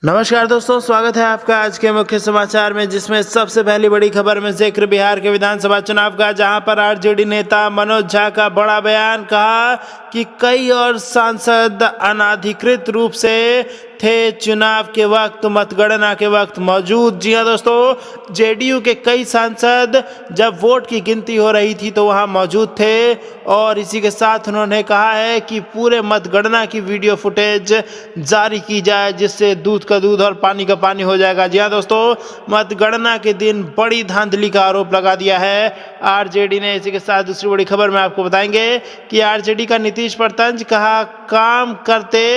नमस्कार दोस्तों, स्वागत है आपका आज के मुख्य समाचार में, जिसमें सबसे पहली बड़ी खबर में जिक्र बिहार के विधानसभा चुनाव का, जहां पर आरजेडी नेता मनोज झा का बड़ा बयान। कहा कि कई और सांसद अनाधिकृत रूप से थे चुनाव के वक्त, मतगणना के वक्त मौजूद। जी हां दोस्तों, जेडीयू के कई सांसद जब वोट की गिनती हो रही थी तो वहां मौजूद थे, और इसी के साथ उन्होंने कहा है कि पूरे मतगणना की वीडियो फुटेज जारी की जाए, जिससे दूध का दूध और पानी का पानी हो जाएगा। जी हाँ दोस्तों, मतगणना के दिन बड़ी धांधली का आरोप लगा दिया है आरजेडी ने। इसी के साथ दूसरी बड़ी खबर में आपको बताएंगे कि आरजेडी का नीतीश पर तंज। कहा काम करते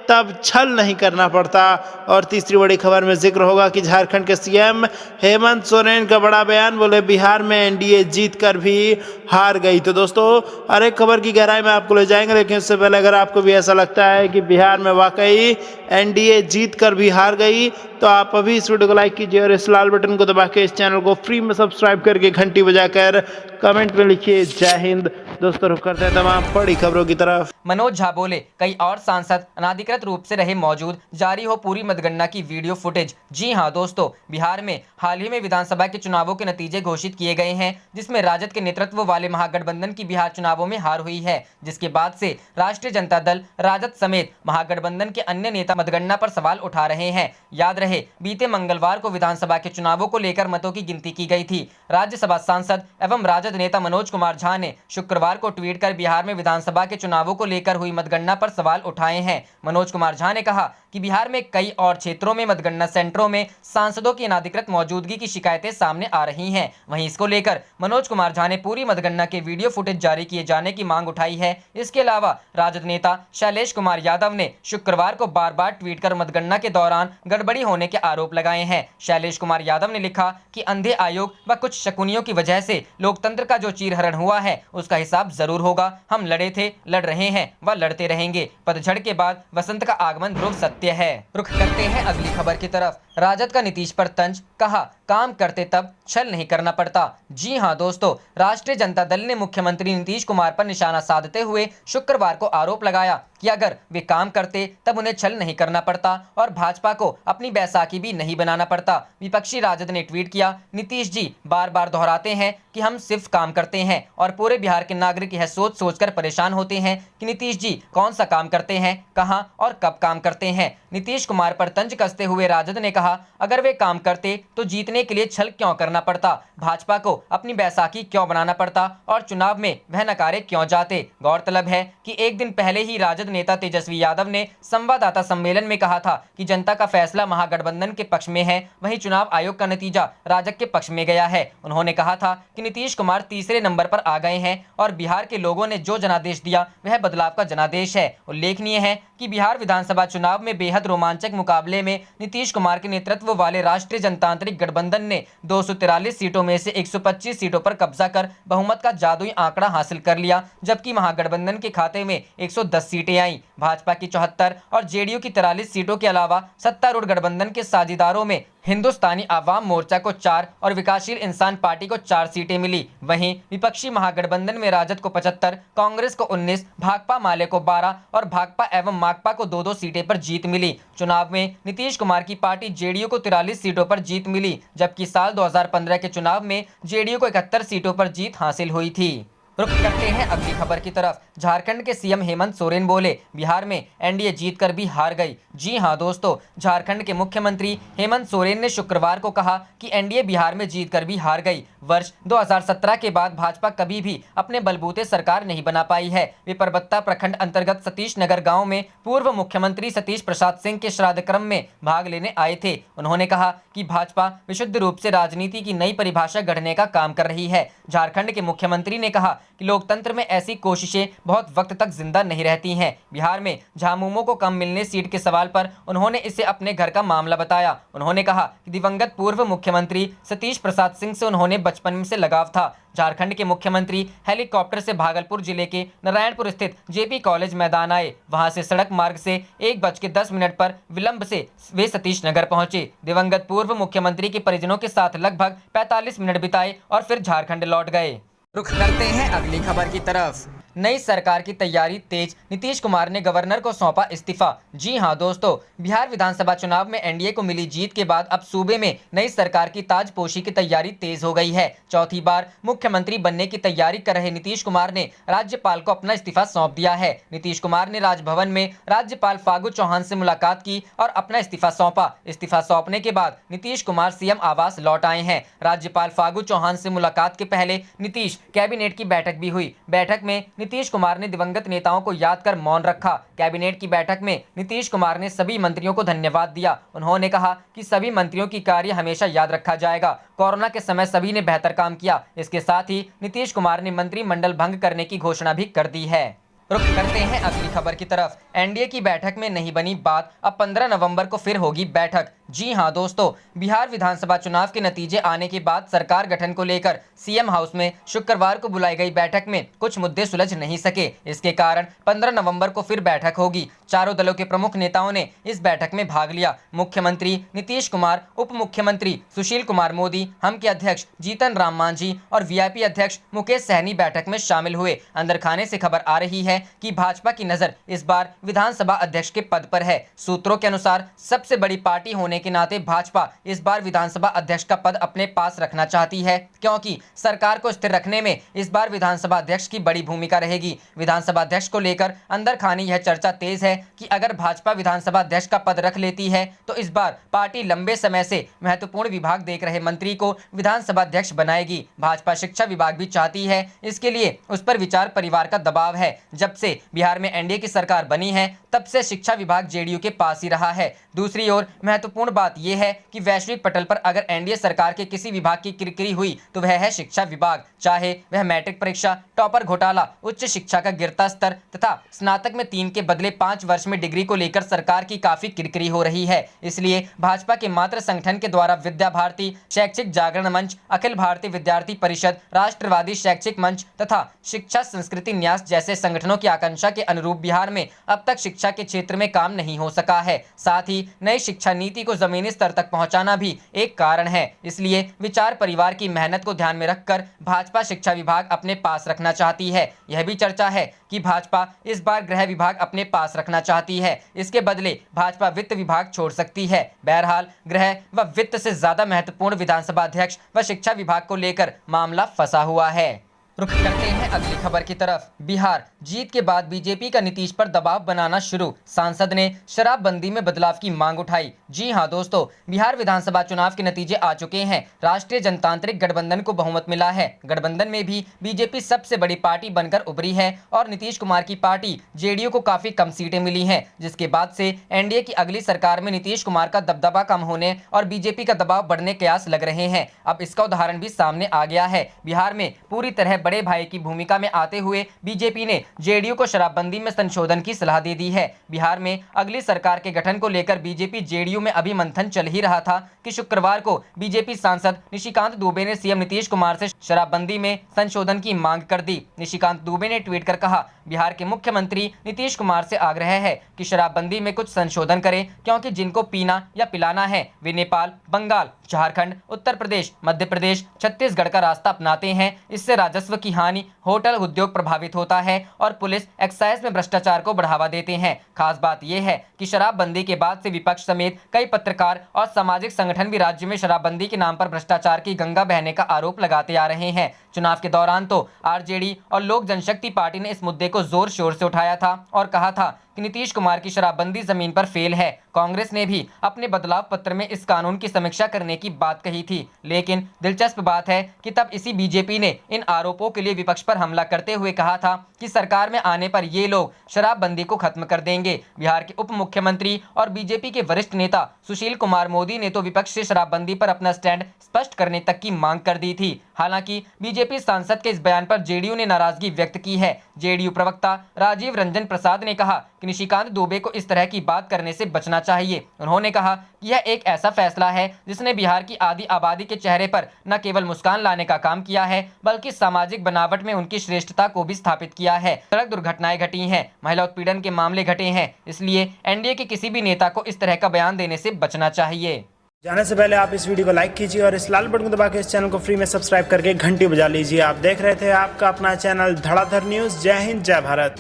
तब छल नहीं करना पड़ता। और तीसरी बड़ी खबर में जिक्र होगा कि झारखंड के सीएम हेमंत सोरेन का बड़ा बयान। बोले बिहार में एनडीए जीत कर भी हार गई। तो दोस्तों, हर एक खबर की गहराई में आपको ले जाएंगे, लेकिन उससे पहले अगर आपको भी ऐसा लगता है कि बिहार में वाकई एनडीए जीत कर भी हार गई, तो आप अभी इस वीडियो को लाइक कीजिए और इस लाल बटन को दबा के इस चैनल को फ्री में सब्सक्राइब करके घंटी बजाकर कमेंट में लिखिए जय हिंद। दोस्तों, रुक करते हैं तमाम बड़ी खबरों की तरफ। मनोज झा बोले कई और सांसद अनाधिकृत रूप से रहे मौजूद, जारी हो पूरी मतगणना की वीडियो फुटेज। जी हां दोस्तों, बिहार में हाल ही में विधानसभा के चुनावों के नतीजे घोषित किए गए हैं, जिसमें राजद के नेतृत्व वाले महागठबंधन की बिहार चुनावों में हार हुई है, जिसके बाद से राष्ट्रीय जनता दल, राजद समेत महागठबंधन के अन्य नेता मतगणना पर सवाल उठा रहे हैं। याद रहे, बीते मंगलवार को विधानसभा के चुनावों को लेकर मतों की गिनती की गई थी। राज्यसभा सांसद एवं राजद नेता मनोज कुमार झा ने शुक्रवार को ट्वीट कर बिहार में विधानसभा के चुनावों को लेकर हुई मतगणना पर सवाल उठाए हैं। मनोज कुमार झा ने कहा कि बिहार में कई और क्षेत्रों में मतगणना सेंटरों में सांसदों की अनाधिकृत मौजूदगी की शिकायतें सामने आ रही हैं। वहीं इसको लेकर मनोज कुमार झा ने पूरी मतगणना के वीडियो फुटेज जारी किए जाने की मांग उठाई है। इसके अलावा राजद नेता शैलेश कुमार यादव ने शुक्रवार को बार बार ट्वीट कर मतगणना के दौरान गड़बड़ी होने के आरोप लगाए हैं। शैलेश कुमार यादव ने लिखा कि अंधे आयोग व कुछ शकुनियों की वजह से लोकतंत्र का जो चीरहरण हुआ है, उसका हिसाब जरूर होगा। हम लड़े थे, लड़ रहे हैं व लड़ते रहेंगे। पतझड़ के बाद वसंत का आगमन ध्रुव सत्य है। रुख करते हैं अगली खबर की तरफ। राजद का नीतीश पर तंज। कहा काम करते तब छल नहीं करना पड़ता। जी हां दोस्तों, राष्ट्रीय जनता दल ने मुख्यमंत्री नीतीश कुमार पर निशाना साधते हुए शुक्रवार को आरोप लगाया कि अगर वे काम करते तब उन्हें छल नहीं करना पड़ता और भाजपा को अपनी बैसाखी भी नहीं बनाना पड़ता। विपक्षी राजद ने ट्वीट किया, नीतीश जी बार बार दोहराते हैं कि हम सिर्फ काम करते हैं, और पूरे बिहार के नागरिक यह सोच सोचकर परेशान होते हैं कि नीतीश जी कौन सा काम करते हैं, कहां और कब काम करते हैं। नीतीश कुमार पर तंज कसते हुए राजद ने कहा, अगर वे काम करते तो जीतने के लिए छल क्यों करना पड़ता, भाजपा को अपनी बैसाखी क्यों बनाना पड़ता और चुनाव में वह नकारे क्यों जाते। गौरतलब है कि एक दिन पहले ही राजद नेता तेजस्वी यादव ने संवाददाता सम्मेलन में कहा था कि जनता का फैसला महागठबंधन के पक्ष में है, वहीं चुनाव आयोग का नतीजा राजग के पक्ष में गया है। उन्होंने कहा था कि नीतीश कुमार तीसरे नंबर पर आ गए हैं और बिहार के लोगों ने जो जनादेश दिया वह बदलाव का जनादेश है। उल्लेखनीय है कि बिहार विधानसभा चुनाव में बेहद रोमांचक मुकाबले में नीतीश कुमार के नेतृत्व वाले राष्ट्रीय जनतांत्रिक गठबंधन ने 243 सीटों में से 125 सीटों पर कब्जा कर बहुमत का जादुई आंकड़ा हासिल कर लिया, जबकि महागठबंधन के खाते में 110 सीटें आईं। भाजपा की 74 और जेडीयू की 43 सीटों के अलावा सत्तारूढ़ गठबंधन के साझेदारों में हिंदुस्तानी आवाम मोर्चा को 4 और विकासशील इंसान पार्टी को 4 सीटें मिली। वहीं विपक्षी महागठबंधन में राजद को 75, कांग्रेस को 19, भाकपा माले को 12 और भाकपा एवं माकपा को 2-2 सीटें पर जीत मिली। चुनाव में नीतीश कुमार की पार्टी जेडीयू को 43 सीटों पर जीत मिली, जबकि साल 2015 के चुनाव में जेडीयू को 71 सीटों पर जीत हासिल हुई थी। रुख करते हैं अगली खबर की तरफ। झारखंड के सीएम हेमंत सोरेन बोले बिहार में एनडीए जीतकर भी हार गई। जी हां दोस्तों, झारखंड के मुख्यमंत्री हेमंत सोरेन ने शुक्रवार को कहा कि एनडीए बिहार में जीतकर भी हार गई। वर्ष 2017 के बाद भाजपा कभी भी अपने बलबूते सरकार नहीं बना पाई है। वे परबत्ता प्रखंड अंतर्गत सतीश नगर गाँव में पूर्व मुख्यमंत्री सतीश प्रसाद सिंह के श्राद्ध क्रम में भाग लेने आए थे। उन्होंने कहा कि भाजपा विशुद्ध रूप से राजनीति की नई परिभाषा गढ़ने का काम कर रही है। झारखंड के मुख्यमंत्री ने कहा कि लोकतंत्र में ऐसी कोशिशें बहुत वक्त तक जिंदा नहीं रहती हैं। बिहार में झामुमो को कम मिलने सीट के सवाल पर उन्होंने इसे अपने घर का मामला बताया। उन्होंने कहा कि दिवंगत पूर्व मुख्यमंत्री सतीश प्रसाद सिंह से उन्होंने बचपन से लगाव था। झारखंड के मुख्यमंत्री हेलीकॉप्टर से भागलपुर जिले के नारायणपुर स्थित जेपी कॉलेज मैदान आए। वहां से सड़क मार्ग से 1:10 पर विलंब से वे सतीश नगर पहुंचे। दिवंगत पूर्व मुख्यमंत्री के परिजनों के साथ लगभग 45 मिनट बिताए और फिर झारखंड लौट गए। रुख करते हैं अगली खबर की तरफ। नई सरकार की तैयारी तेज, नीतीश कुमार ने गवर्नर को सौंपा इस्तीफा। जी हां दोस्तों, बिहार विधानसभा चुनाव में एनडीए को मिली जीत के बाद अब सूबे में नई सरकार की ताजपोशी की तैयारी तेज हो गई है। चौथी बार मुख्यमंत्री बनने की तैयारी कर रहे नीतीश कुमार ने राज्यपाल को अपना इस्तीफा सौंप दिया है। नीतीश कुमार ने राजभवन में राज्यपाल फागू चौहान से मुलाकात की और अपना इस्तीफा सौंपा। इस्तीफा सौंपने के बाद नीतीश कुमार सीएम आवास लौट आए हैं। राज्यपाल फागू चौहान से मुलाकात के पहले नीतीश कैबिनेट की बैठक भी हुई। बैठक में नीतीश कुमार ने दिवंगत नेताओं को याद कर मौन रखा। कैबिनेट की बैठक में नीतीश कुमार ने सभी मंत्रियों को धन्यवाद दिया। उन्होंने कहा कि सभी मंत्रियों की कार्य हमेशा याद रखा जाएगा। कोरोना के समय सभी ने बेहतर काम किया। इसके साथ ही नीतीश कुमार ने मंत्रिमंडल भंग करने की घोषणा भी कर दी है। रुख करते हैं अगली खबर की तरफ। एनडीए की बैठक में नहीं बनी बात, अब 15 नवंबर को फिर होगी बैठक। जी हां दोस्तों, बिहार विधानसभा चुनाव के नतीजे आने के बाद सरकार गठन को लेकर सीएम हाउस में शुक्रवार को बुलाई गई बैठक में कुछ मुद्दे सुलझ नहीं सके। इसके कारण 15 नवंबर को फिर बैठक होगी। चारों दलों के प्रमुख नेताओं ने इस बैठक में भाग लिया। मुख्यमंत्री नीतीश कुमार, उप मुख्यमंत्री सुशील कुमार मोदी, हम के अध्यक्ष जीतन राम मांझी और वीआईपी अध्यक्ष मुकेश सहनी बैठक में शामिल हुए। अंदर खाने से खबर आ रही है कि भाजपा की नजर इस बार विधानसभा अध्यक्ष के पद पर है। सूत्रों के अनुसार सबसे बड़ी पार्टी होने के नाते भाजपा इस बार विधानसभा अध्यक्ष का पद अपने पास रखना चाहती है, क्योंकि सरकार को स्थिर रखने में इस बार विधानसभा अध्यक्ष की बड़ी भूमिका रहेगी। विधानसभा अध्यक्ष को लेकर अंदर खानी यह चर्चा तेज है कि अगर भाजपा विधानसभा अध्यक्ष का पद रख लेती है तो इस बार पार्टी लंबे समय से महत्वपूर्ण विभाग देख रहे मंत्री को विधानसभा अध्यक्ष बनाएगी। भाजपा शिक्षा विभाग भी चाहती है, इसके लिए उस पर विचार परिवार का दबाव है। जब से बिहार में एनडीए की सरकार बनी है तब से शिक्षा विभाग जेडीयू के पास ही रहा है। दूसरी ओर महत्वपूर्ण बात यह है कि वैश्विक पटल पर अगर एनडीए सरकार के किसी विभाग की किरकिरी हुई तो वह है शिक्षा विभाग, चाहे वह मैट्रिक परीक्षा, टॉपर घोटाला, उच्च शिक्षा का गिरता स्तर तथा स्नातक में 3 के बदले 5 वर्ष में डिग्री को लेकर सरकार की काफी किरकिरी हो रही है। इसलिए भाजपा के मातृ संगठन के द्वारा विद्या भारती, शैक्षिक जागरण मंच, अखिल भारतीय विद्यार्थी परिषद, राष्ट्रवादी शैक्षिक मंच तथा शिक्षा संस्कृति न्यास जैसे संगठनों की आकांक्षा के अनुरूप बिहार में अब तक शिक्षा के क्षेत्र में काम नहीं हो सका है। साथ ही नई शिक्षा नीति को जमीनी स्तर तक पहुंचाना भी एक कारण है। इसलिए विचार परिवार की मेहनत को ध्यान में रखकर भाजपा शिक्षा विभाग अपने पास रखना चाहती है। यह भी चर्चा है कि भाजपा इस बार गृह विभाग अपने पास रखना चाहती है, इसके बदले भाजपा वित्त विभाग छोड़ सकती है। बहरहाल गृह व वित्त से ज्यादा महत्वपूर्ण विधानसभा अध्यक्ष व शिक्षा विभाग को लेकर मामला फंसा हुआ है। रुख करते हैं अगली खबर की तरफ। बिहार जीत के बाद बीजेपी का नीतीश पर दबाव बनाना शुरू, सांसद ने शराबबंदी में बदलाव की मांग उठाई। जी हां दोस्तों, बिहार विधानसभा चुनाव के नतीजे आ चुके हैं। राष्ट्रीय जनतांत्रिक गठबंधन को बहुमत मिला है। गठबंधन में भी बीजेपी सबसे बड़ी पार्टी बनकर उभरी है और नीतीश कुमार की पार्टी जेडीयू को काफी कम सीटें मिली हैं, जिसके बाद से एनडीए की अगली सरकार में नीतीश कुमार का दबदबा कम होने और बीजेपी का दबाव बढ़ने के आस लग रहे हैं। अब इसका उदाहरण भी सामने आ गया है। बिहार में पूरी तरह बड़े भाई की भूमिका में आते हुए बीजेपी ने जेडीयू को शराबबंदी में संशोधन की सलाह दे दी है। बिहार में अगली सरकार के गठन को लेकर बीजेपी जेडीयू में अभी मंथन चल ही रहा था कि शुक्रवार को बीजेपी सांसद निशिकांत दुबे ने सीएम नीतीश कुमार से शराबबंदी में संशोधन की मांग कर दी। निशिकांत दुबे ने ट्वीट कर कहा, बिहार के मुख्यमंत्री नीतीश कुमार से आग्रह है कि शराबबंदी में कुछ संशोधन करें, क्योंकि जिनको पीना या पिलाना है वे नेपाल, बंगाल, झारखंड, उत्तर प्रदेश, मध्य प्रदेश, छत्तीसगढ़ का रास्ता अपनाते हैं। इससे राजस्व की हानि, होटल उद्योग प्रभावित होता है और पुलिस एक्साइज में भ्रष्टाचार को बढ़ावा देते हैं। खास बात यह है कि शराबबंदी के बाद से विपक्ष समेत कई पत्रकार और सामाजिक संगठन भी राज्य में शराबबंदी के नाम पर भ्रष्टाचार की गंगा बहने का आरोप लगाते आ रहे हैं। चुनाव के दौरान तो आरजेडी और लोक जनशक्ति पार्टी ने इस मुद्दे को जोर शोर से उठाया था और कहा था कि नीतीश कुमार की शराबबंदी जमीन पर फेल है। कांग्रेस ने भी अपने बदलाव पत्र में इस कानून की समीक्षा करने की बात कही थी, लेकिन दिलचस्प बात है कि तब इसी बीजेपी ने इन आरोपों के लिए विपक्ष पर हमला करते हुए कहा था कि सरकार में आने पर ये लोग शराबबंदी को खत्म कर देंगे। बिहार के उप मुख्यमंत्री और बीजेपी के वरिष्ठ नेता सुशील कुमार मोदी ने तो विपक्ष से शराबबंदी पर अपना स्टैंड स्पष्ट करने तक की मांग कर दी थी। हालांकि बीजेपी सांसद के इस बयान पर जेडीयू ने नाराजगी व्यक्त की है। जेडीयू प्रवक्ता राजीव रंजन प्रसाद ने कहा कि निशिकांत दुबे को इस तरह की बात करने से बचना चाहिए। उन्होंने कहा कि यह एक ऐसा फैसला है जिसने बिहार की आधी आबादी के चेहरे पर न केवल मुस्कान लाने का काम किया है, बल्कि सामाजिक बनावट में उनकी श्रेष्ठता को भी स्थापित किया है। सड़क दुर्घटनाएं घटी हैं, महिला उत्पीड़न के मामले घटे हैं, इसलिए एनडीए के किसी भी नेता को इस तरह का बयान देने से बचना चाहिए। जाने से पहले आप इस वीडियो को लाइक कीजिए और इस लाल बटन को दबा के इस चैनल को फ्री में सब्सक्राइब करके घंटी बजा लीजिए। आप देख रहे थे आपका अपना चैनल धड़ाधड़ न्यूज़। जय हिंद, जय भारत।